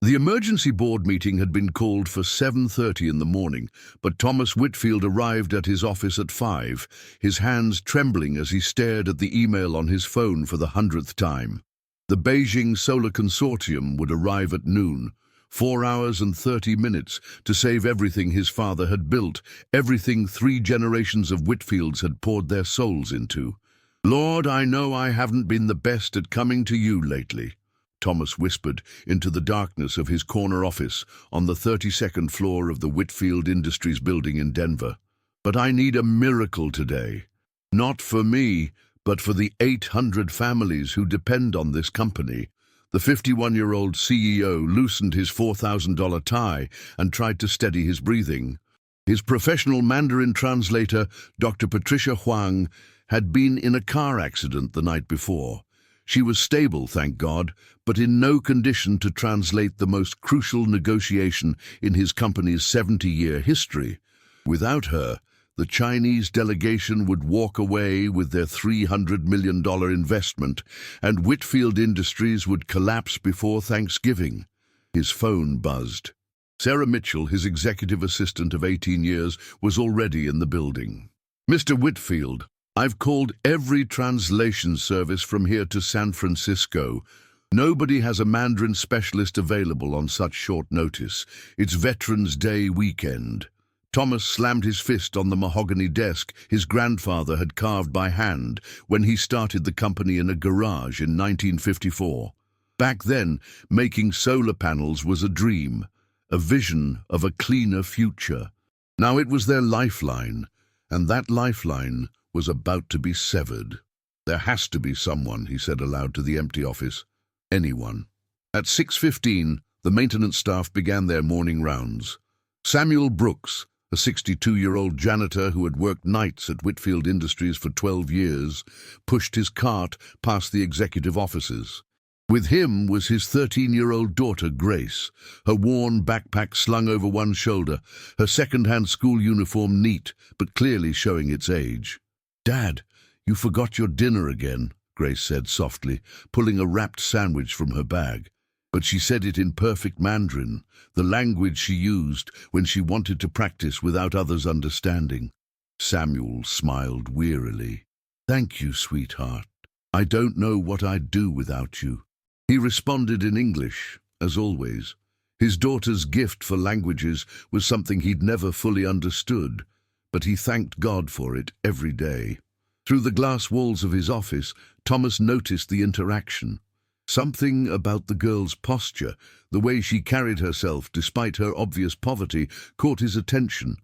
The emergency board meeting had been called for 7:30 in the morning, but Thomas Whitfield arrived at his office at 5, his hands trembling as he stared at the email on his phone for the 100th time. The Beijing Solar Consortium would arrive at noon, 4 hours and 30 minutes, to save everything his father had built, everything 3 generations of Whitfields had poured their souls into. "Lord, I know I haven't been the best at coming to you lately," Thomas whispered into the darkness of his corner office on the 32nd floor of the Whitfield Industries building in Denver. "But I need a miracle today. Not for me, but for the 800 families who depend on this company." The 51-year-old CEO loosened his $4,000 tie and tried to steady his breathing. His professional Mandarin translator, Dr. Patricia Huang, had been in a car accident the night before. She was stable, thank God, but in no condition to translate the most crucial negotiation in his company's 70-year history. Without her, the Chinese delegation would walk away with their $300 million investment, and Whitfield Industries would collapse before Thanksgiving. His phone buzzed. Sarah Mitchell, his executive assistant of 18 years, was already in the building. "Mr. Whitfield, I've called every translation service from here to San Francisco. Nobody has a Mandarin specialist available on such short notice. It's Veterans Day weekend." Thomas slammed his fist on the mahogany desk his grandfather had carved by hand when he started the company in a garage in 1954. Back then, making solar panels was a dream, a vision of a cleaner future. Now it was their lifeline, and that lifeline was about to be severed. "There has to be someone," he said aloud to the empty office. "Anyone." At 6:15, the maintenance staff began their morning rounds. Samuel Brooks, a 62-year-old janitor who had worked nights at Whitfield Industries for 12 years, pushed his cart past the executive offices. With him was his 13-year-old daughter, Grace, her worn backpack slung over one shoulder, her second-hand school uniform neat but clearly showing its age. "Dad, you forgot your dinner again," Grace said softly, pulling a wrapped sandwich from her bag. But she said it in perfect Mandarin, the language she used when she wanted to practice without others understanding. Samuel smiled wearily. "Thank you, sweetheart. I don't know what I'd do without you." He responded in English, as always. His daughter's gift for languages was something he'd never fully understood, but he thanked God for it every day. Through the glass walls of his office, Thomas noticed the interaction. Something about the girl's posture, the way she carried herself despite her obvious poverty, caught his attention.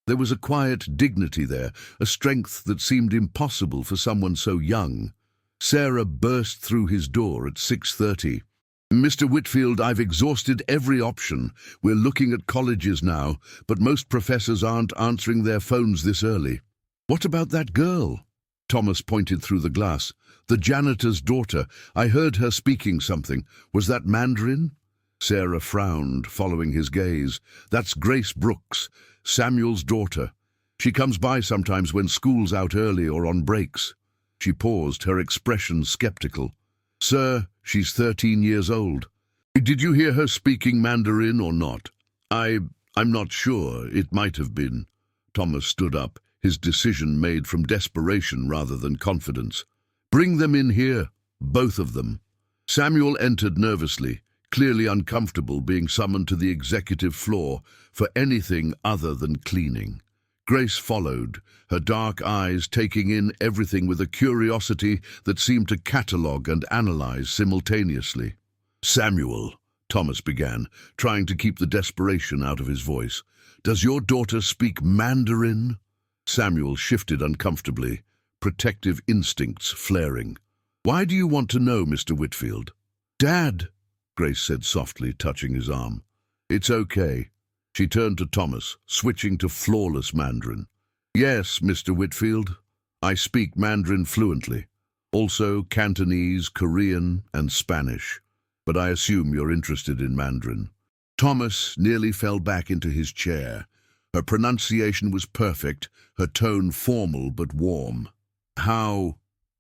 There was a quiet dignity there, a strength that seemed impossible for someone so young. Sarah burst through his door at 6:30. "Mr. Whitfield, I've exhausted every option. We're looking at colleges now, but most professors aren't answering their phones this early." "What about that girl?" Thomas pointed through the glass. "The janitor's daughter. I heard her speaking something. Was that Mandarin?" Sarah frowned, following his gaze. "That's Grace Brooks, Samuel's daughter. She comes by sometimes when school's out early or on breaks." She paused, her expression skeptical. "Sir, she's 13 years old. Did you hear her speaking Mandarin or not?" I'm not sure. It might have been." Thomas stood up, his decision made from desperation rather than confidence. "Bring them in here, both of them." Samuel entered nervously, clearly uncomfortable being summoned to the executive floor for anything other than cleaning. Grace followed, her dark eyes taking in everything with a curiosity that seemed to catalogue and analyze simultaneously. "Samuel," Thomas began, trying to keep the desperation out of his voice, "does your daughter speak Mandarin?" Samuel shifted uncomfortably, protective instincts flaring. "Why do you want to know, Mr. Whitfield?" "Dad," Grace said softly, touching his arm. "It's okay." She turned to Thomas, switching to flawless Mandarin. "Yes, Mr. Whitfield, I speak Mandarin fluently. Also Cantonese, Korean, and Spanish. But I assume you're interested in Mandarin." Thomas nearly fell back into his chair. Her pronunciation was perfect, her tone formal but warm.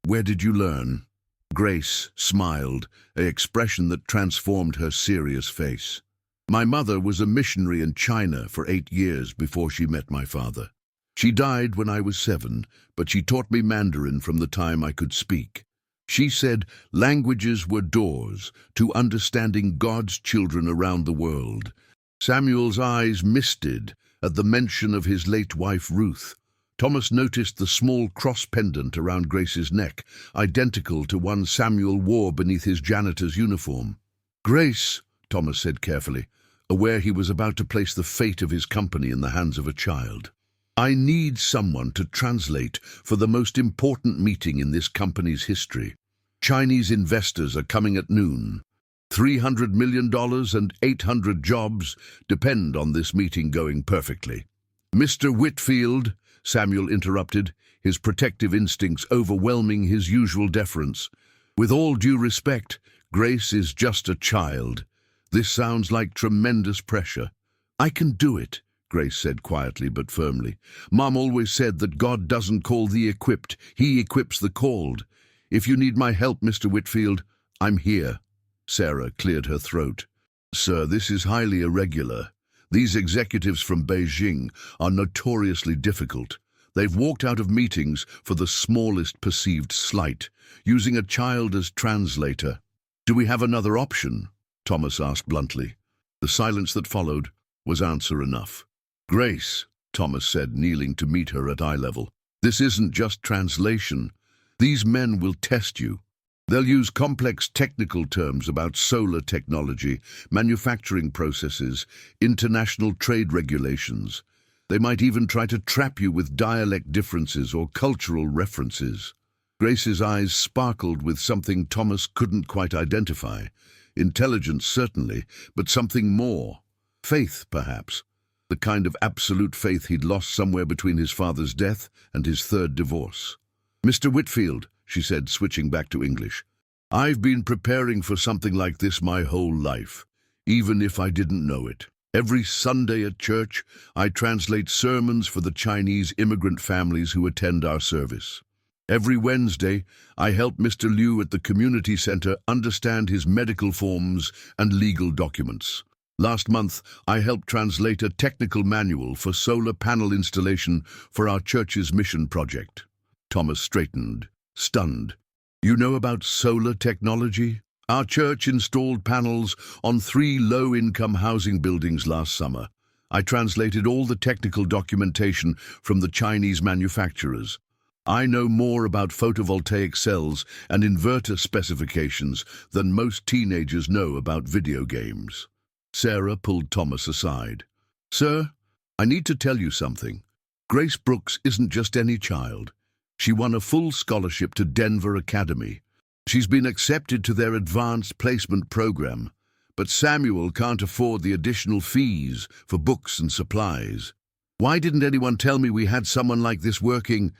Where did you learn?" Grace smiled, an expression that transformed her serious face. My mother was a missionary in China for 8 years before she met my father. She died when I was 7, but she taught me Mandarin from the time I could speak. She said languages were doors to understanding God's children around the world. Samuel's eyes misted at the mention of his late wife Ruth. Thomas noticed the small cross pendant around Grace's neck, identical to one Samuel wore beneath his janitor's uniform. "Grace," Thomas said carefully, aware he was about to place the fate of his company in the hands of a child. "I need someone to translate for the most important meeting in this company's history. Chinese investors are coming at noon. $300 million and 800 jobs depend on this meeting going perfectly." "Mr. Whitfield," Samuel interrupted, his protective instincts overwhelming his usual deference. "With all due respect, Grace is just a child. This sounds like tremendous pressure." "I can do it," Grace said quietly but firmly. "Mom always said that God doesn't call the equipped, He equips the called. If you need my help, Mr. Whitfield, I'm here." Sarah cleared her throat. "Sir, this is highly irregular. These executives from Beijing are notoriously difficult. They've walked out of meetings for the smallest perceived slight, using a child as translator." "Do we have another option?" Thomas asked bluntly. The silence that followed was answer enough. "Grace," Thomas said, kneeling to meet her at eye level, "this isn't just translation. These men will test you. They'll use complex technical terms about solar technology, manufacturing processes, international trade regulations. They might even try to trap you with dialect differences or cultural references." Grace's eyes sparkled with something Thomas couldn't quite identify. Intelligence, certainly, but something more. Faith, perhaps. The kind of absolute faith he'd lost somewhere between his father's death and his third divorce. "Mr. Whitfield," she said, switching back to English, "I've been preparing for something like this my whole life, even if I didn't know it. Every Sunday at church, I translate sermons for the Chinese immigrant families who attend our service. Every Wednesday, I help Mr. Liu at the community center understand his medical forms and legal documents. Last month, I helped translate a technical manual for solar panel installation for our church's mission project." Thomas straightened, stunned. "You know about solar technology? Our church installed panels on 3 low-income housing buildings last summer. I translated all the technical documentation from the Chinese manufacturers. I know more about photovoltaic cells and inverter specifications than most teenagers know about video games." Sarah pulled Thomas aside. "Sir, I need to tell you something. Grace Brooks isn't just any child. She won a full scholarship to Denver Academy. She's been accepted to their advanced placement program, but Samuel can't afford the additional fees for books and supplies. Why didn't anyone tell me we had someone like this working,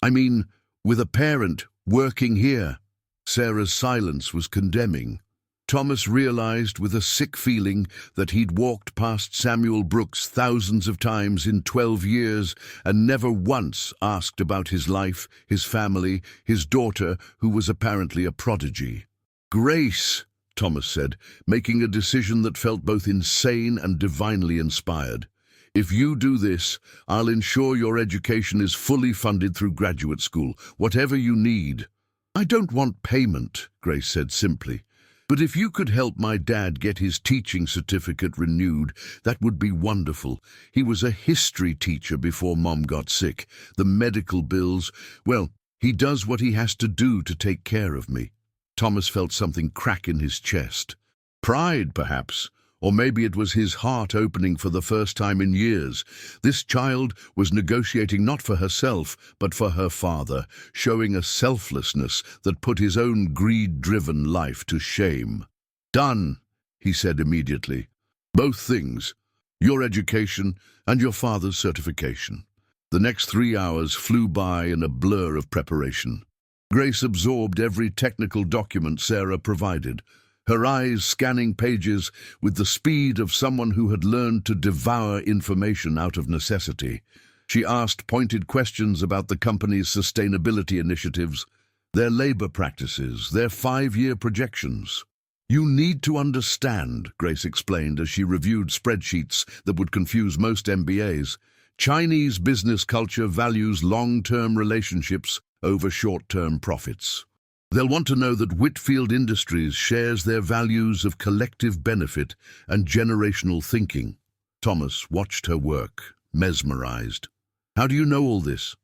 with a parent working here?" Sarah's silence was condemning. Thomas realized with a sick feeling that he'd walked past Samuel Brooks thousands of times in 12 years and never once asked about his life, his family, his daughter, who was apparently a prodigy. "Grace," Thomas said, making a decision that felt both insane and divinely inspired. "If you do this, I'll ensure your education is fully funded through graduate school, whatever you need." "I don't want payment," Grace said simply. "But if you could help my dad get his teaching certificate renewed, that would be wonderful. He was a history teacher before Mom got sick. The medical bills, well, he does what he has to do to take care of me." Thomas felt something crack in his chest. Pride, perhaps, or maybe it was his heart opening for the first time in years. This child was negotiating not for herself, but for her father, showing a selflessness that put his own greed-driven life to shame. "Done," he said immediately. "Both things, your education and your father's certification." The next 3 hours flew by in a blur of preparation. Grace absorbed every technical document Sarah provided, her eyes scanning pages with the speed of someone who had learned to devour information out of necessity. She asked pointed questions about the company's sustainability initiatives, their labor practices, their 5-year projections. You need to understand, Grace explained as she reviewed spreadsheets that would confuse most MBAs. Chinese business culture values long-term relationships over short-term profits. They'll want to know that Whitfield Industries shares their values of collective benefit and generational thinking. Thomas watched her work, mesmerized. How do you know all this?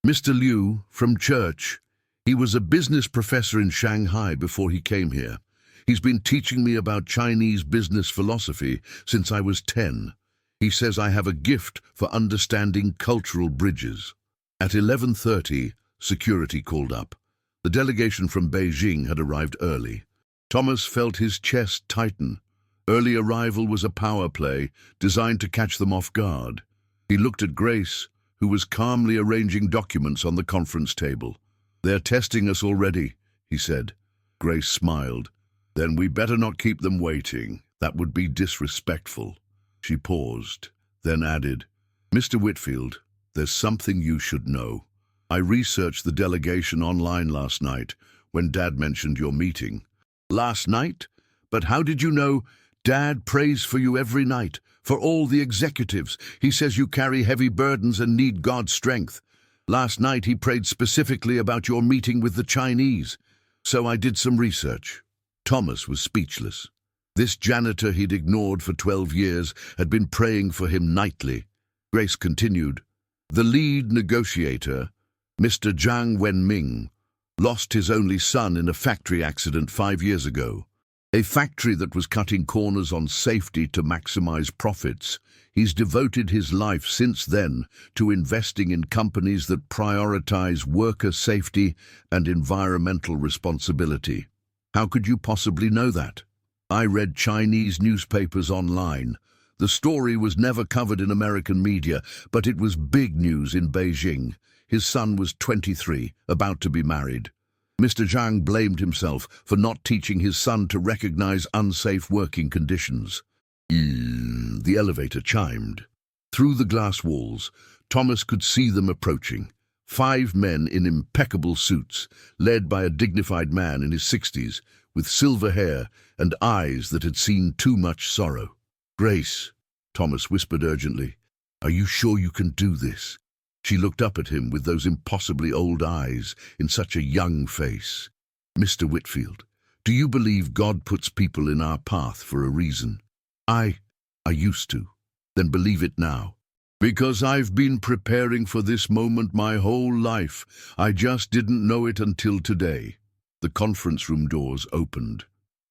Mr. Liu, from church. He was a business professor in Shanghai before he came here. He's been teaching me about Chinese business philosophy since I was 10. He says I have a gift for understanding cultural bridges. At 11:30, security called up. The delegation from Beijing had arrived early. Thomas felt his chest tighten. Early arrival was a power play designed to catch them off guard. He looked at Grace, who was calmly arranging documents on the conference table. "They're testing us already," he said. Grace smiled. "Then we better not keep them waiting. That would be disrespectful." She paused, then added, "Mr. Whitfield, there's something you should know. I researched the delegation online last night when Dad mentioned your meeting." "Last night? But how did you know? Dad prays for you every night, for all the executives. He says you carry heavy burdens and need God's strength. Last night he prayed specifically about your meeting with the Chinese. So I did some research." Thomas was speechless. This janitor he'd ignored for 12 years had been praying for him nightly. Grace continued, "The lead negotiator, Mr. Zhang Wenming, lost his only son in a factory accident 5 years ago. A factory that was cutting corners on safety to maximize profits. He's devoted his life since then to investing in companies that prioritize worker safety and environmental responsibility." "How could you possibly know that?" "I read Chinese newspapers online. The story was never covered in American media, but it was big news in Beijing. His son was 23, about to be married. Mr. Zhang blamed himself for not teaching his son to recognize unsafe working conditions." The elevator chimed. Through the glass walls, Thomas could see them approaching. 5 men in impeccable suits, led by a dignified man in his 60s, with silver hair and eyes that had seen too much sorrow. "Grace," Thomas whispered urgently, "are you sure you can do this?" She looked up at him with those impossibly old eyes in such a young face. "Mr. Whitfield, do you believe God puts people in our path for a reason?" I used to. "Then believe it now." "Because I've been preparing for this moment my whole life. I just didn't know it until today." The conference room doors opened.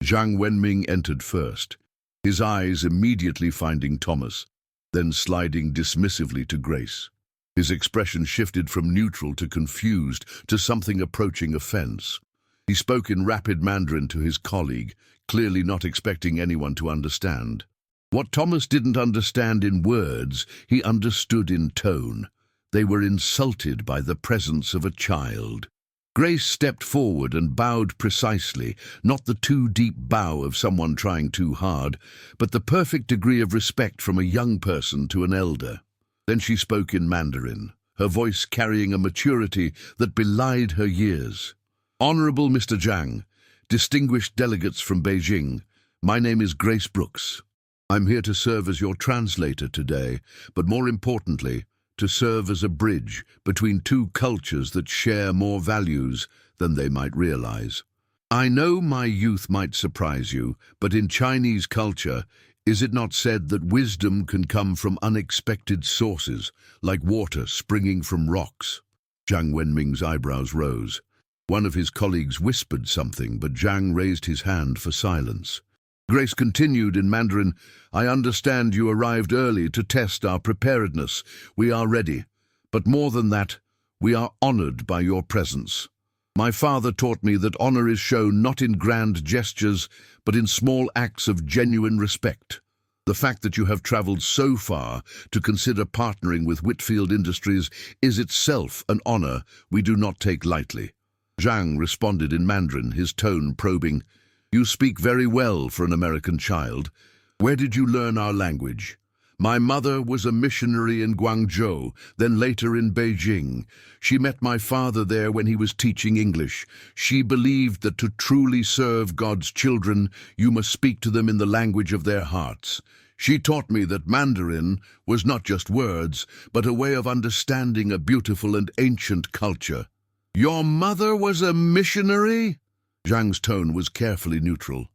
Zhang Wenming entered first, his eyes immediately finding Thomas, then sliding dismissively to Grace. His expression shifted from neutral to confused to something approaching offense. He spoke in rapid Mandarin to his colleague, clearly not expecting anyone to understand. What Thomas didn't understand in words, he understood in tone. They were insulted by the presence of a child. Grace stepped forward and bowed precisely, not the too deep bow of someone trying too hard, but the perfect degree of respect from a young person to an elder. Then she spoke in Mandarin, her voice carrying a maturity that belied her years. "Honorable Mr. Zhang, distinguished delegates from Beijing, my name is Grace Brooks. I'm here to serve as your translator today, but more importantly, to serve as a bridge between 2 cultures that share more values than they might realize. I know my youth might surprise you, but in Chinese culture, is it not said that wisdom can come from unexpected sources, like water springing from rocks?" Zhang Wenming's eyebrows rose. One of his colleagues whispered something, but Zhang raised his hand for silence. Grace continued in Mandarin, "I understand you arrived early to test our preparedness. We are ready. But more than that, we are honored by your presence. My father taught me that honor is shown not in grand gestures, but in small acts of genuine respect. The fact that you have traveled so far to consider partnering with Whitfield Industries is itself an honor we do not take lightly." Zhang responded in Mandarin, his tone probing, "You speak very well for an American child. Where did you learn our language?" My mother was a missionary in Guangzhou, then later in Beijing. She met my father there when he was teaching English. She believed that to truly serve God's children, you must speak to them in the language of their hearts. She taught me that Mandarin was not just words, but a way of understanding a beautiful and ancient culture. Your mother was a missionary? Zhang's tone was carefully neutral.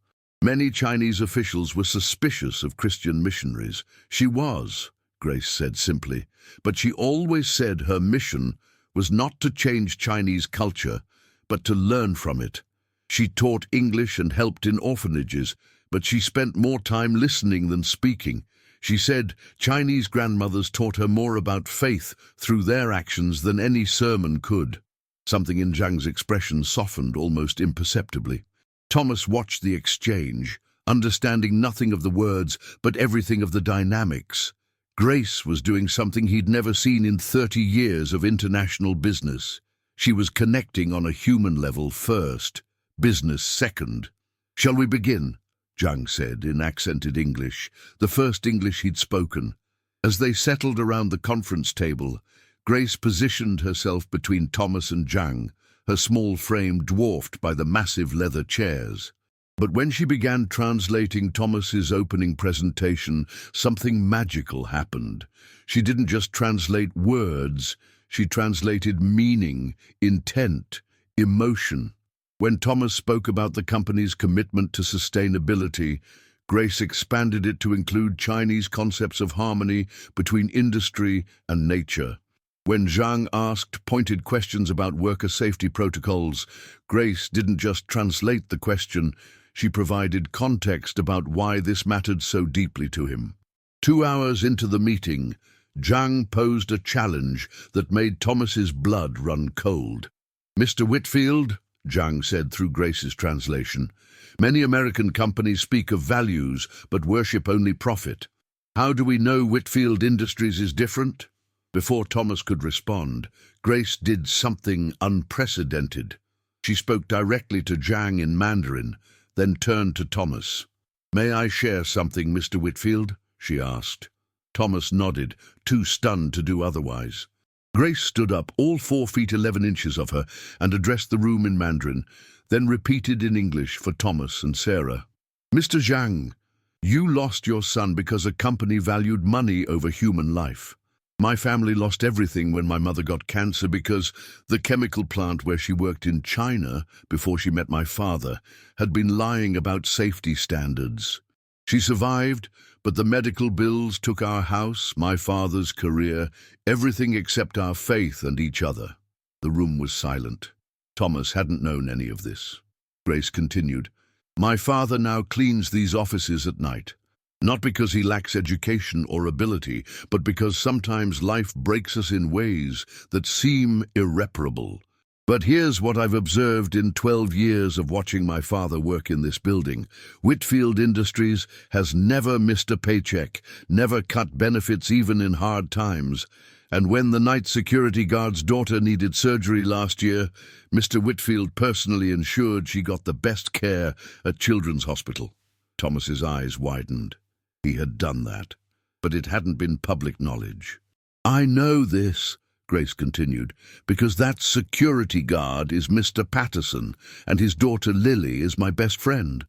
Many Chinese officials were suspicious of Christian missionaries. She was, Grace said simply, but she always said her mission was not to change Chinese culture, but to learn from it. She taught English and helped in orphanages, but she spent more time listening than speaking. She said Chinese grandmothers taught her more about faith through their actions than any sermon could. Something in Zhang's expression softened almost imperceptibly. Thomas watched the exchange, understanding nothing of the words, but everything of the dynamics. Grace was doing something he'd never seen in 30 years of international business. She was connecting on a human level first, business second. "Shall we begin?" Zhang said in accented English, the first English he'd spoken. As they settled around the conference table, Grace positioned herself between Thomas and Zhang, her small frame dwarfed by the massive leather chairs. But when she began translating Thomas's opening presentation, something magical happened. She didn't just translate words, she translated meaning, intent, emotion. When Thomas spoke about the company's commitment to sustainability, Grace expanded it to include Chinese concepts of harmony between industry and nature. When Zhang asked pointed questions about worker safety protocols, Grace didn't just translate the question, she provided context about why this mattered so deeply to him. 2 hours into the meeting, Zhang posed a challenge that made Thomas's blood run cold. "Mr. Whitfield," Zhang said through Grace's translation, "many American companies speak of values but worship only profit. How do we know Whitfield Industries is different?" Before Thomas could respond, Grace did something unprecedented. She spoke directly to Zhang in Mandarin, then turned to Thomas. "May I share something, Mr. Whitfield?" she asked. Thomas nodded, too stunned to do otherwise. Grace stood up, all 4 feet 11 inches of her, and addressed the room in Mandarin, then repeated in English for Thomas and Sarah. "Mr. Zhang, you lost your son because a company valued money over human life. My family lost everything when my mother got cancer because the chemical plant where she worked in China before she met my father had been lying about safety standards. She survived, but the medical bills took our house, my father's career, everything except our faith and each other." The room was silent. Thomas hadn't known any of this. Grace continued, "My father now cleans these offices at night. Not because he lacks education or ability, but because sometimes life breaks us in ways that seem irreparable. But here's what I've observed in 12 years of watching my father work in this building. Whitfield Industries has never missed a paycheck, never cut benefits even in hard times. And when the night security guard's daughter needed surgery last year, Mr. Whitfield personally ensured she got the best care at Children's Hospital." Thomas's eyes widened. He had done that, but it hadn't been public knowledge. "I know this," Grace continued, "because that security guard is Mr. Patterson, and his daughter Lily is my best friend.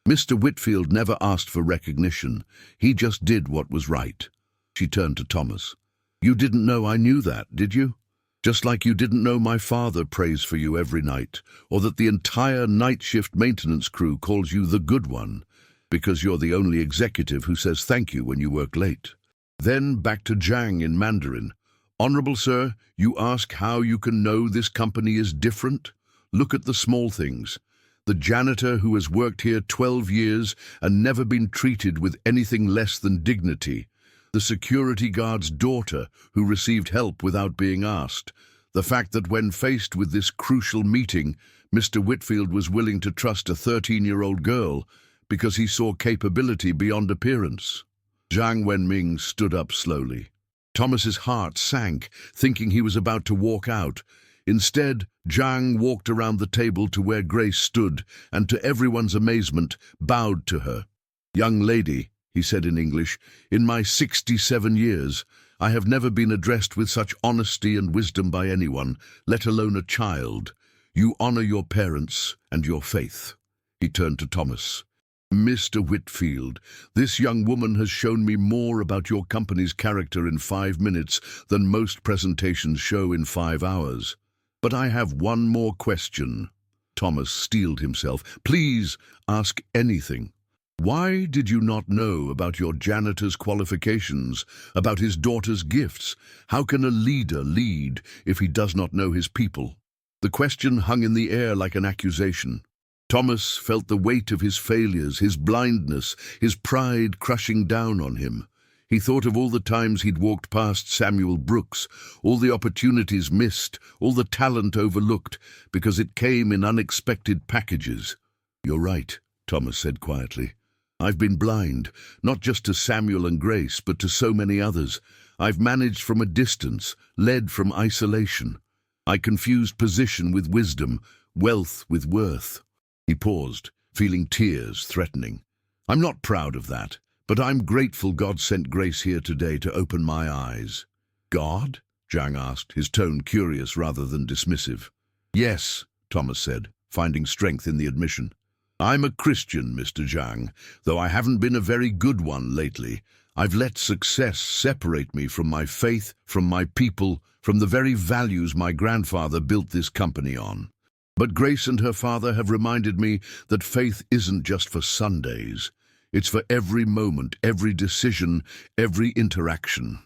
Mr. Whitfield never asked for recognition. He just did what was right." She turned to Thomas. "You didn't know I knew that, did you? Just like you didn't know my father prays for you every night, or that the entire night shift maintenance crew calls you the good one, because you're the only executive who says thank you when you work late." Then back to Zhang in Mandarin. "Honorable sir, you ask how you can know this company is different? Look at the small things. The janitor who has worked here 12 years and never been treated with anything less than dignity. The security guard's daughter who received help without being asked. The fact that when faced with this crucial meeting, Mr. Whitfield was willing to trust a 13-year-old girl because he saw capability beyond appearance." Zhang Wenming stood up slowly. Thomas's heart sank, thinking he was about to walk out. Instead, Zhang walked around the table to where Grace stood, and to everyone's amazement, bowed to her. "Young lady," he said in English. "In my 67 years, I have never been addressed with such honesty and wisdom by anyone, let alone a child. You honor your parents and your faith." He turned to Thomas. "Mr. Whitfield, this young woman has shown me more about your company's character in 5 minutes than most presentations show in 5 hours. But I have one more question." Thomas steeled himself. "Please ask anything. Why did you not know about your janitor's qualifications, about his daughter's gifts? How can a leader lead if he does not know his people?" The question hung in the air like an accusation. Thomas felt the weight of his failures, his blindness, his pride crushing down on him. He thought of all the times he'd walked past Samuel Brooks, all the opportunities missed, all the talent overlooked, because it came in unexpected packages. "You're right," Thomas said quietly. "I've been blind, not just to Samuel and Grace, but to so many others. I've managed from a distance, led from isolation. I confused position with wisdom, wealth with worth." He paused, feeling tears threatening. "I'm not proud of that, but I'm grateful God sent Grace here today to open my eyes." "God?" Zhang asked, his tone curious rather than dismissive. "Yes," Thomas said, finding strength in the admission. "I'm a Christian, Mr. Zhang, though I haven't been a very good one lately. I've let success separate me from my faith, from my people, from the very values my grandfather built this company on. But Grace and her father have reminded me that faith isn't just for Sundays. It's for every moment, every decision, every interaction."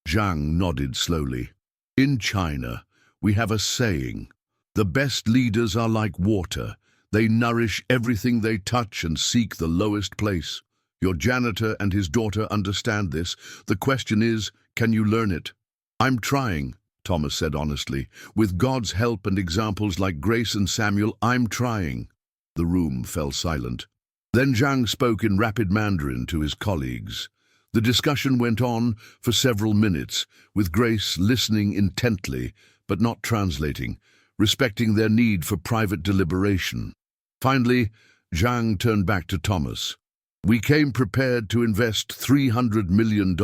Zhang nodded slowly. "In China, we have a saying, 'The best leaders are like water. They nourish everything they touch and seek the lowest place.' Your janitor and his daughter understand this. The question is, can you learn it?" "I'm trying," Thomas said honestly. "With God's help and examples like Grace and Samuel, I'm trying." The room fell silent. Then Zhang spoke in rapid Mandarin to his colleagues. The discussion went on for several minutes, with Grace listening intently, but not translating, respecting their need for private deliberation. Finally, Zhang turned back to Thomas. "We came prepared to invest $300 million,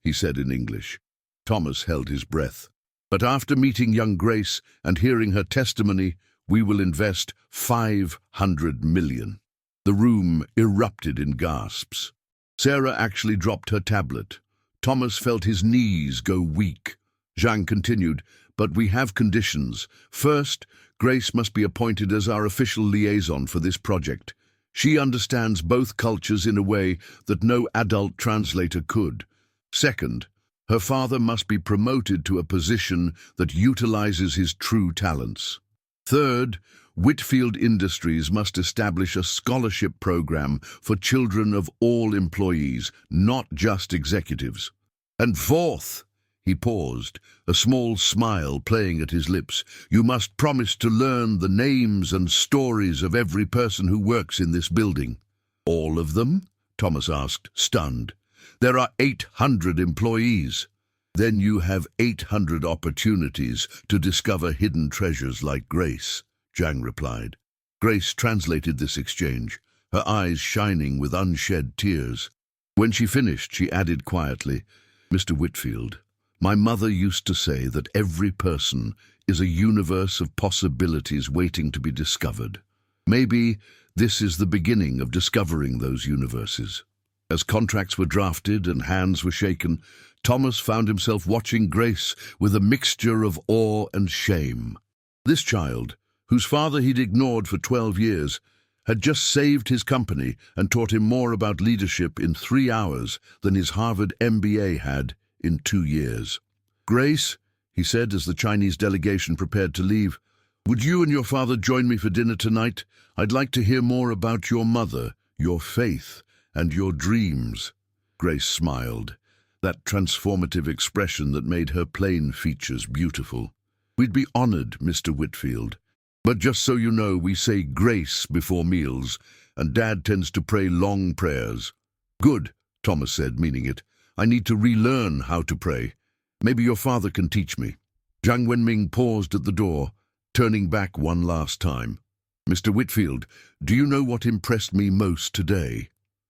he said in English. Thomas held his breath. "But after meeting young Grace and hearing her testimony, we will invest $500 million. The room erupted in gasps. Sarah actually dropped her tablet. Thomas felt his knees go weak. Zhang continued, "But we have conditions. First, Grace must be appointed as our official liaison for this project. She understands both cultures in a way that no adult translator could. Second, her father must be promoted to a position that utilizes his true talents. Third, Whitfield Industries must establish a scholarship program for children of all employees, not just executives. And fourth," he paused, a small smile playing at his lips, "you must promise to learn the names and stories of every person who works in this building." "All of them?" Thomas asked, stunned. "There are 800 employees." "Then you have 800 opportunities to discover hidden treasures like Grace," Zhang replied. Grace translated this exchange, her eyes shining with unshed tears. When she finished, she added quietly, "Mr. Whitfield, my mother used to say that every person is a universe of possibilities waiting to be discovered. Maybe this is the beginning of discovering those universes." As contracts were drafted and hands were shaken, Thomas found himself watching Grace with a mixture of awe and shame. This child, whose father he'd ignored for 12 years, had just saved his company and taught him more about leadership in 3 hours than his Harvard MBA had in 2 years. "Grace," he said as the Chinese delegation prepared to leave, "would you and your father join me for dinner tonight? I'd like to hear more about your mother, your faith, and your dreams." Grace smiled, that transformative expression that made her plain features beautiful. "We'd be honored, Mr. Whitfield. But just so you know, we say grace before meals, and Dad tends to pray long prayers." "Good," Thomas said, meaning it. "I need to relearn how to pray. Maybe your father can teach me." Zhang Wenming paused at the door, turning back one last time. "Mr. Whitfield, do you know what impressed me most today?"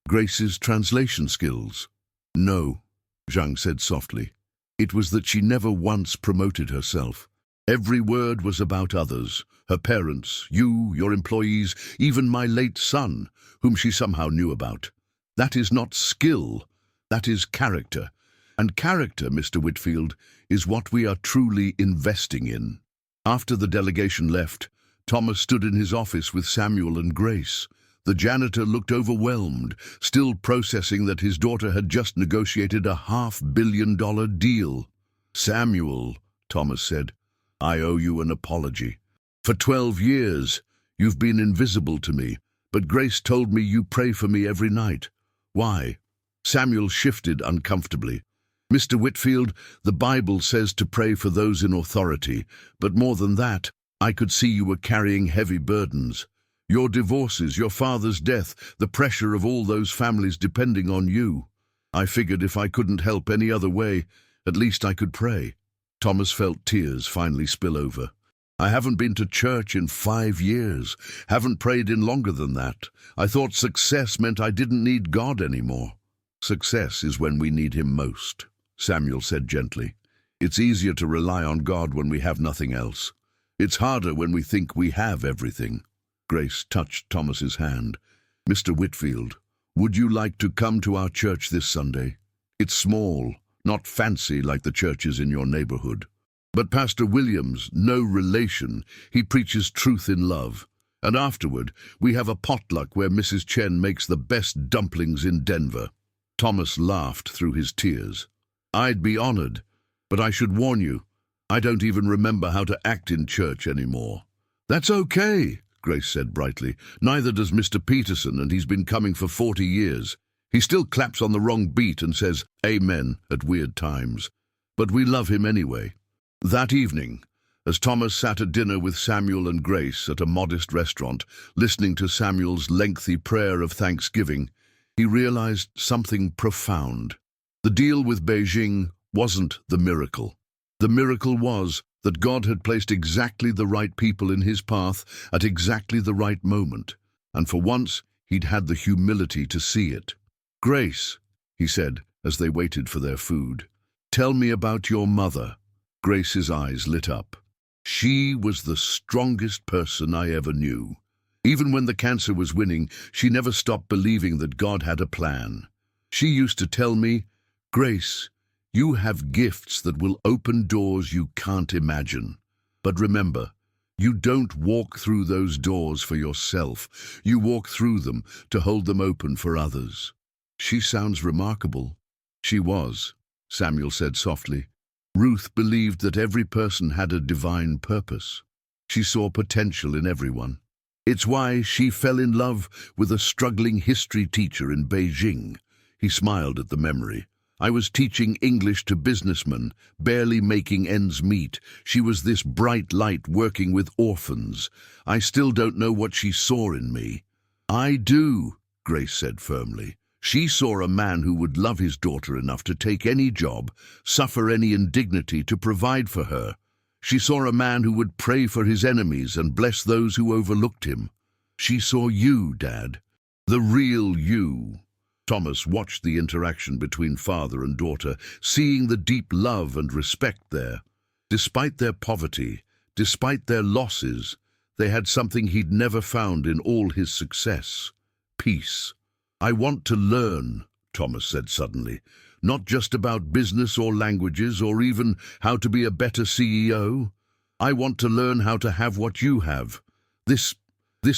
Grace's translation skills? No, Zhang said softly. It was that she never once promoted herself. Every word was about others, her parents, you, your employees, even my late son, whom she somehow knew about. That is not skill, that is character. And character, Mr. Whitfield, is what we are truly investing in. After the delegation left, Thomas stood in his office with Samuel and Grace. The janitor looked overwhelmed, still processing that his daughter had just negotiated a $500 million deal. "Samuel," Thomas said, "I owe you an apology. For 12 years, you've been invisible to me, but Grace told me you pray for me every night. Why?" Samuel shifted uncomfortably. "Mr. Whitfield, the Bible says to pray for those in authority, but more than that, I could see you were carrying heavy burdens. Your divorces, your father's death, the pressure of all those families depending on you. I figured if I couldn't help any other way, at least I could pray." Thomas felt tears finally spill over. "I haven't been to church in 5 years, haven't prayed in longer than that. I thought success meant I didn't need God anymore." "Success is when we need him most," Samuel said gently. "It's easier to rely on God when we have nothing else. It's harder when we think we have everything." Grace touched Thomas's hand. "Mr. Whitfield, would you like to come to our church this Sunday? It's small, not fancy like the churches in your neighborhood. But Pastor Williams, no relation, he preaches truth in love. And afterward, we have a potluck where Mrs. Chen makes the best dumplings in Denver." Thomas laughed through his tears. "I'd be honored, but I should warn you, I don't even remember how to act in church anymore." "That's okay," Grace said brightly. "Neither does Mr. Peterson, and he's been coming for 40 years. He still claps on the wrong beat and says amen at weird times. But we love him anyway." That evening, as Thomas sat at dinner with Samuel and Grace at a modest restaurant, listening to Samuel's lengthy prayer of thanksgiving, he realized something profound. The deal with Beijing wasn't the miracle. The miracle was that God had placed exactly the right people in his path at exactly the right moment, and for once he'd had the humility to see it. "Grace," he said as they waited for their food, "tell me about your mother." Grace's eyes lit up. "She was the strongest person I ever knew. Even when the cancer was winning, she never stopped believing that God had a plan. She used to tell me, 'Grace, you have gifts that will open doors you can't imagine. But remember, you don't walk through those doors for yourself. You walk through them to hold them open for others.'" "She sounds remarkable." "She was," Samuel said softly. "Ruth believed that every person had a divine purpose. She saw potential in everyone. It's why she fell in love with a struggling history teacher in Beijing." He smiled at the memory. "I was teaching English to businessmen, barely making ends meet. She was this bright light working with orphans. I still don't know what she saw in me." "I do," Grace said firmly. "She saw a man who would love his daughter enough to take any job, suffer any indignity to provide for her. She saw a man who would pray for his enemies and bless those who overlooked him. She saw you, Dad, the real you." Thomas watched the interaction between father and daughter, seeing the deep love and respect there. Despite their poverty, despite their losses, they had something he'd never found in all his success: peace. "I want to learn," Thomas said suddenly, "not just about business or languages or even how to be a better CEO. I want to learn how to have what you have. This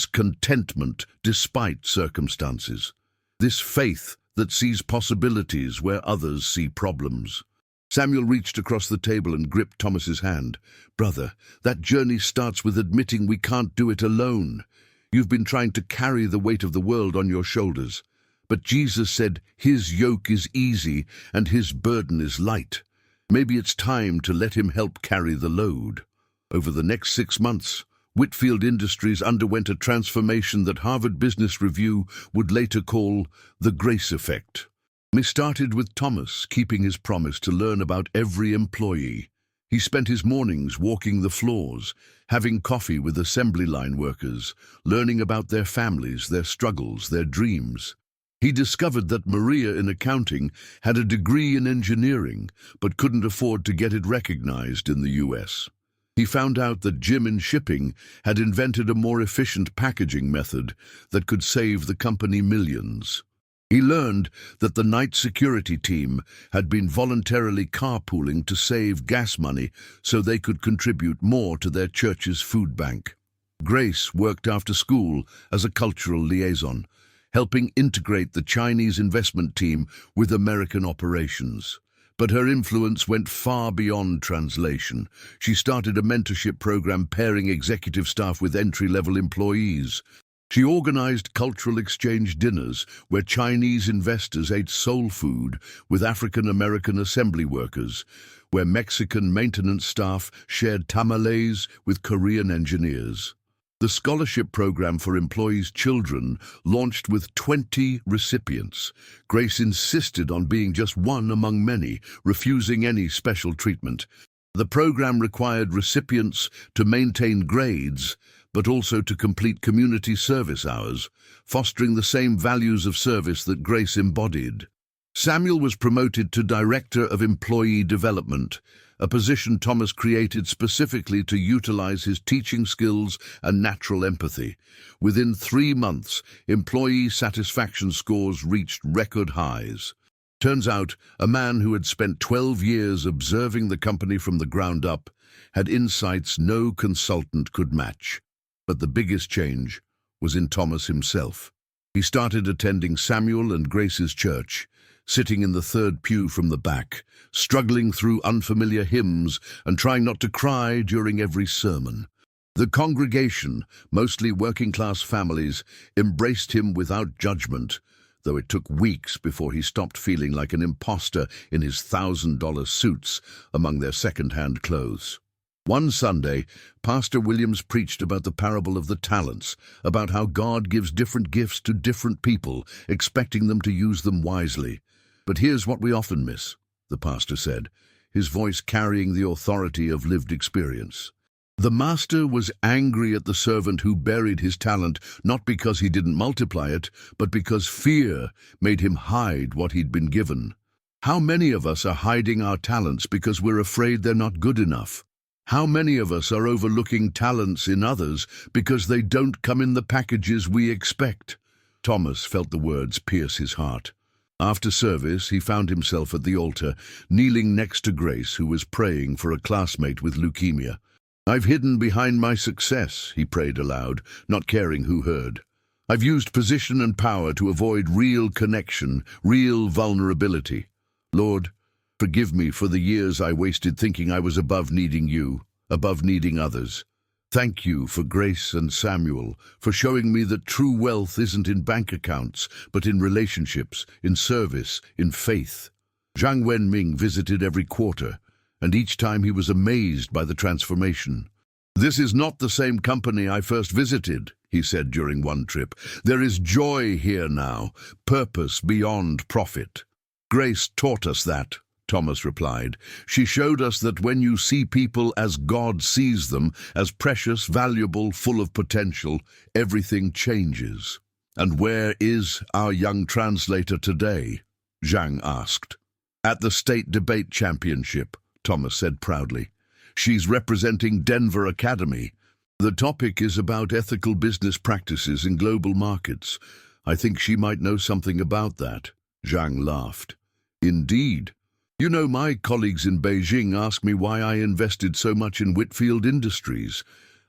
contentment despite circumstances. This faith that sees possibilities where others see problems." Samuel reached across the table and gripped Thomas's hand. "Brother, that journey starts with admitting we can't do it alone. You've been trying to carry the weight of the world on your shoulders. But Jesus said his yoke is easy and his burden is light. Maybe it's time to let him help carry the load." Over the next 6 months, Whitfield Industries underwent a transformation that Harvard Business Review would later call the Grace Effect. It started with Thomas keeping his promise to learn about every employee. He spent his mornings walking the floors, having coffee with assembly line workers, learning about their families, their struggles, their dreams. He discovered that Maria in accounting had a degree in engineering, but couldn't afford to get it recognized in the US. He found out that Jim in shipping had invented a more efficient packaging method that could save the company millions. He learned that the night security team had been voluntarily carpooling to save gas money so they could contribute more to their church's food bank. Grace worked after school as a cultural liaison, helping integrate the Chinese investment team with American operations. But her influence went far beyond translation. She started a mentorship program pairing executive staff with entry-level employees. She organized cultural exchange dinners where Chinese investors ate soul food with African-American assembly workers, where Mexican maintenance staff shared tamales with Korean engineers. The scholarship program for employees' children launched with 20 recipients. Grace insisted on being just one among many, refusing any special treatment. The program required recipients to maintain grades, but also to complete community service hours, fostering the same values of service that Grace embodied. Samuel was promoted to Director of Employee Development, a position Thomas created specifically to utilize his teaching skills and natural empathy. Within 3 months, employee satisfaction scores reached record highs. Turns out, a man who had spent 12 years observing the company from the ground up had insights no consultant could match. But the biggest change was in Thomas himself. He started attending Samuel and Grace's church, sitting in the third pew from the back, struggling through unfamiliar hymns and trying not to cry during every sermon. The congregation, mostly working-class families, embraced him without judgment, though it took weeks before he stopped feeling like an imposter in his $1,000 suits among their second-hand clothes. One Sunday, Pastor Williams preached about the parable of the talents, about how God gives different gifts to different people, expecting them to use them wisely. But here's what we often miss, the pastor said, his voice carrying the authority of lived experience. The master was angry at the servant who buried his talent, not because he didn't multiply it, but because fear made him hide what he'd been given. How many of us are hiding our talents because we're afraid they're not good enough? How many of us are overlooking talents in others because they don't come in the packages we expect? Thomas felt the words pierce his heart. After service, he found himself at the altar, kneeling next to Grace, who was praying for a classmate with leukemia. "I've hidden behind my success," he prayed aloud, not caring who heard. "I've used position and power to avoid real connection, real vulnerability. Lord, forgive me for the years I wasted thinking I was above needing you, above needing others. Thank you for Grace and Samuel, for showing me that true wealth isn't in bank accounts, but in relationships, in service, in faith." Zhang Wenming visited every quarter, and each time he was amazed by the transformation. "This is not the same company I first visited," he said during one trip. "There is joy here now, purpose beyond profit." "Grace taught us that," Thomas replied. "She showed us that when you see people as God sees them, as precious, valuable, full of potential, everything changes." "And where is our young translator today?" Zhang asked. "At the State Debate Championship," Thomas said proudly. "She's representing Denver Academy. The topic is about ethical business practices in global markets. I think she might know something about that." Zhang laughed. "Indeed. You know, my colleagues in Beijing ask me why I invested so much in Whitfield Industries.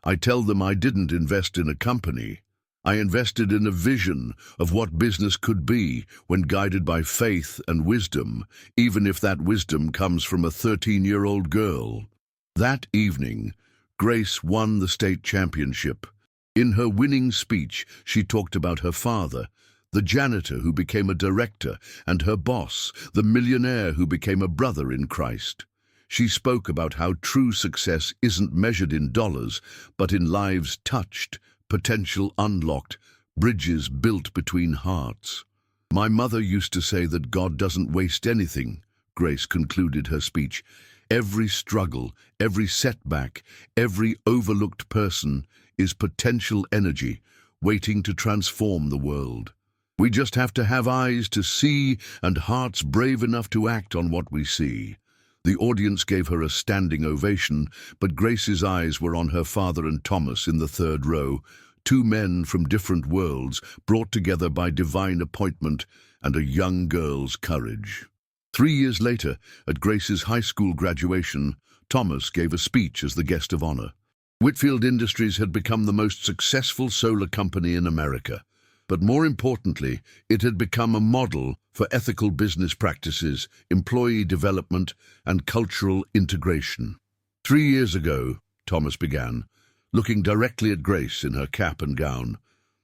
I tell them I didn't invest in a company. I invested in a vision of what business could be when guided by faith and wisdom, even if that wisdom comes from a 13-year-old girl." That evening, Grace won the state championship. In her winning speech, she talked about her father, the janitor who became a director, and her boss, the millionaire who became a brother in Christ. She spoke about how true success isn't measured in dollars, but in lives touched, potential unlocked, bridges built between hearts. "My mother used to say that God doesn't waste anything," Grace concluded her speech. "Every struggle, every setback, every overlooked person is potential energy waiting to transform the world." We just have to have eyes to see and hearts brave enough to act on what we see. The audience gave her a standing ovation, but Grace's eyes were on her father and Thomas in the third row, two men from different worlds, brought together by divine appointment and a young girl's courage. 3 years later, at Grace's high school graduation, Thomas gave a speech as the guest of honor. Whitfield Industries had become the most successful solar company in America. But more importantly, it had become a model for ethical business practices, employee development, and cultural integration. 3 years ago, Thomas began, looking directly at Grace in her cap and gown.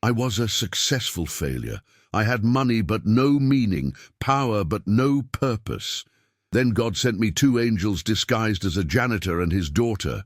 I was a successful failure. I had money but no meaning, power but no purpose. Then God sent me 2 angels disguised as a janitor and his daughter.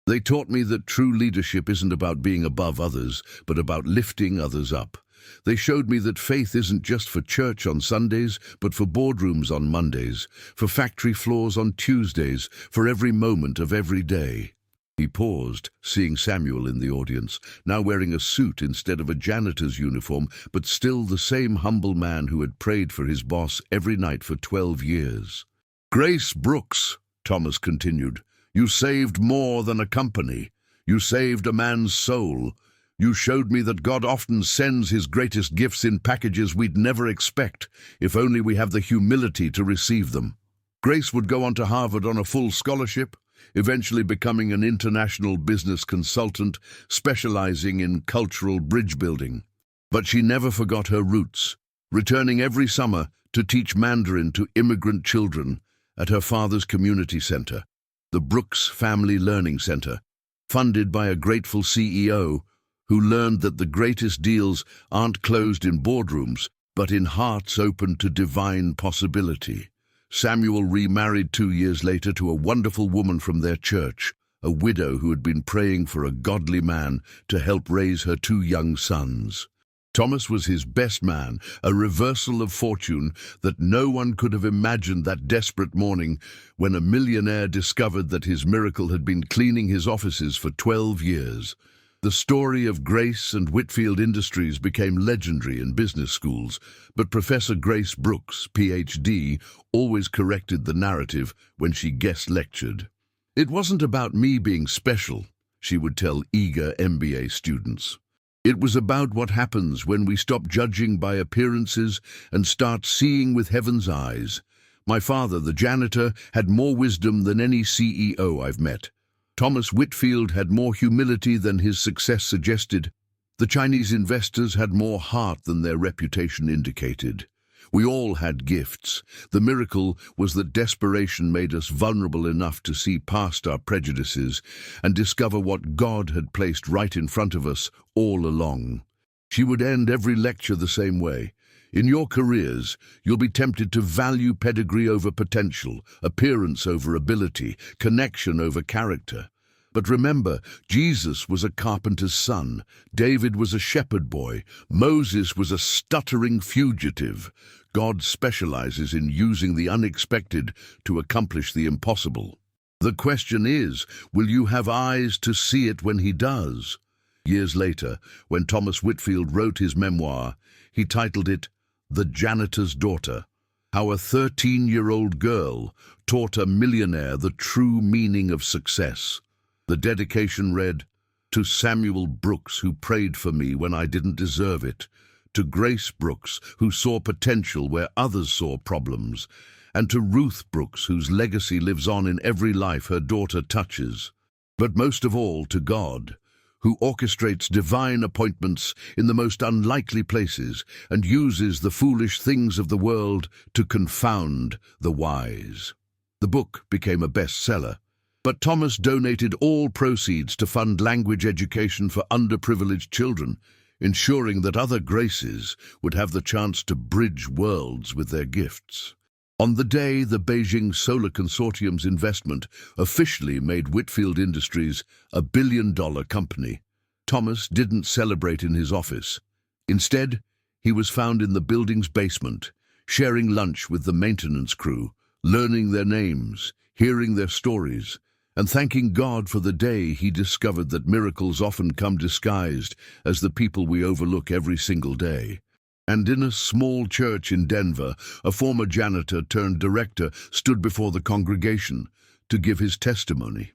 They taught me that true leadership isn't about being above others, but about lifting others up. They showed me that faith isn't just for church on Sundays, but for boardrooms on Mondays, for factory floors on Tuesdays, for every moment of every day. He paused, seeing Samuel in the audience, now wearing a suit instead of a janitor's uniform, but still the same humble man who had prayed for his boss every night for 12 years. Grace Brooks, Thomas continued, you saved more than a company. You saved a man's soul. You showed me that God often sends his greatest gifts in packages we'd never expect, if only we have the humility to receive them. Grace would go on to Harvard on a full scholarship, eventually becoming an international business consultant, specializing in cultural bridge building. But she never forgot her roots, returning every summer to teach Mandarin to immigrant children at her father's community center, the Brooks Family Learning Center, funded by a grateful CEO who learned that the greatest deals aren't closed in boardrooms, but in hearts open to divine possibility. Samuel remarried 2 years later to a wonderful woman from their church, a widow who had been praying for a godly man to help raise her 2 young sons. Thomas was his best man, a reversal of fortune that no one could have imagined that desperate morning when a millionaire discovered that his miracle had been cleaning his offices for 12 years. The story of Grace and Whitfield Industries became legendary in business schools, but Professor Grace Brooks, Ph.D., always corrected the narrative when she guest lectured. It wasn't about me being special, she would tell eager MBA students. It was about what happens when we stop judging by appearances and start seeing with heaven's eyes. My father, the janitor, had more wisdom than any CEO I've met. Thomas Whitfield had more humility than his success suggested. The Chinese investors had more heart than their reputation indicated. We all had gifts. The miracle was that desperation made us vulnerable enough to see past our prejudices and discover what God had placed right in front of us all along. She would end every lecture the same way. In your careers, you'll be tempted to value pedigree over potential, appearance over ability, connection over character. But remember, Jesus was a carpenter's son, David was a shepherd boy, Moses was a stuttering fugitive. God specializes in using the unexpected to accomplish the impossible. The question is, will you have eyes to see it when he does? Years later, when Thomas Whitfield wrote his memoir, he titled it The Janitor's Daughter, how a 13-year-old girl taught a millionaire the true meaning of success. The dedication read, to Samuel Brooks, who prayed for me when I didn't deserve it, to Grace Brooks, who saw potential where others saw problems, and to Ruth Brooks, whose legacy lives on in every life her daughter touches. But most of all, to God, who orchestrates divine appointments in the most unlikely places and uses the foolish things of the world to confound the wise. The book became a bestseller, but Thomas donated all proceeds to fund language education for underprivileged children, ensuring that other Graces would have the chance to bridge worlds with their gifts. On the day the Beijing Solar Consortium's investment officially made Whitfield Industries a billion-dollar company, Thomas didn't celebrate in his office. Instead, he was found in the building's basement, sharing lunch with the maintenance crew, learning their names, hearing their stories, and thanking God for the day he discovered that miracles often come disguised as the people we overlook every single day. And in a small church in Denver, a former janitor turned director stood before the congregation to give his testimony.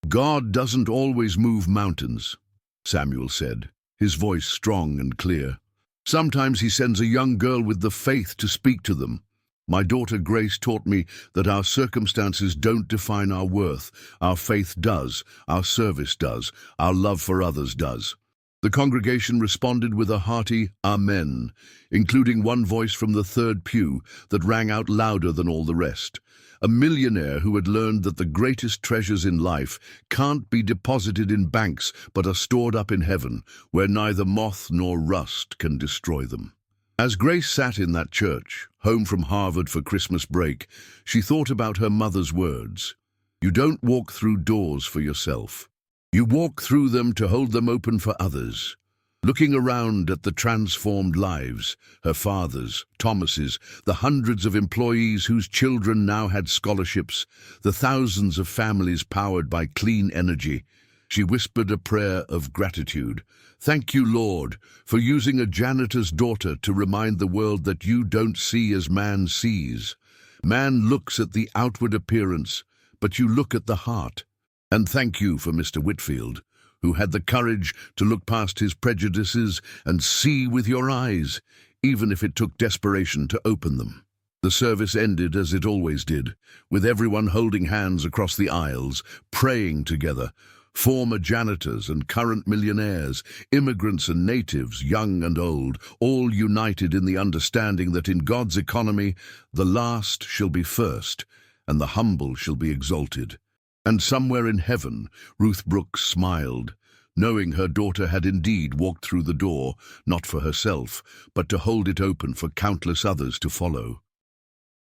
"God doesn't always move mountains," Samuel said, his voice strong and clear. "Sometimes he sends a young girl with the faith to speak to them. My daughter Grace taught me that our circumstances don't define our worth. Our faith does, our service does, our love for others does." The congregation responded with a hearty Amen, including one voice from the third pew that rang out louder than all the rest. A millionaire who had learned that the greatest treasures in life can't be deposited in banks but are stored up in heaven, where neither moth nor rust can destroy them. As Grace sat in that church, home from Harvard for Christmas break, she thought about her mother's words. "You don't walk through doors for yourself. You walk through them to hold them open for others." Looking around at the transformed lives, her father's, Thomas's, the hundreds of employees whose children now had scholarships, the thousands of families powered by clean energy, she whispered a prayer of gratitude. "Thank you, Lord, for using a janitor's daughter to remind the world that you don't see as man sees. Man looks at the outward appearance, but you look at the heart. And thank you for Mr. Whitfield, who had the courage to look past his prejudices and see with your eyes, even if it took desperation to open them." The service ended as it always did, with everyone holding hands across the aisles, praying together. Former janitors and current millionaires, immigrants and natives, young and old, all united in the understanding that in God's economy, the last shall be first, and the humble shall be exalted. And somewhere in heaven, Ruth Brooks smiled, knowing her daughter had indeed walked through the door, not for herself, but to hold it open for countless others to follow.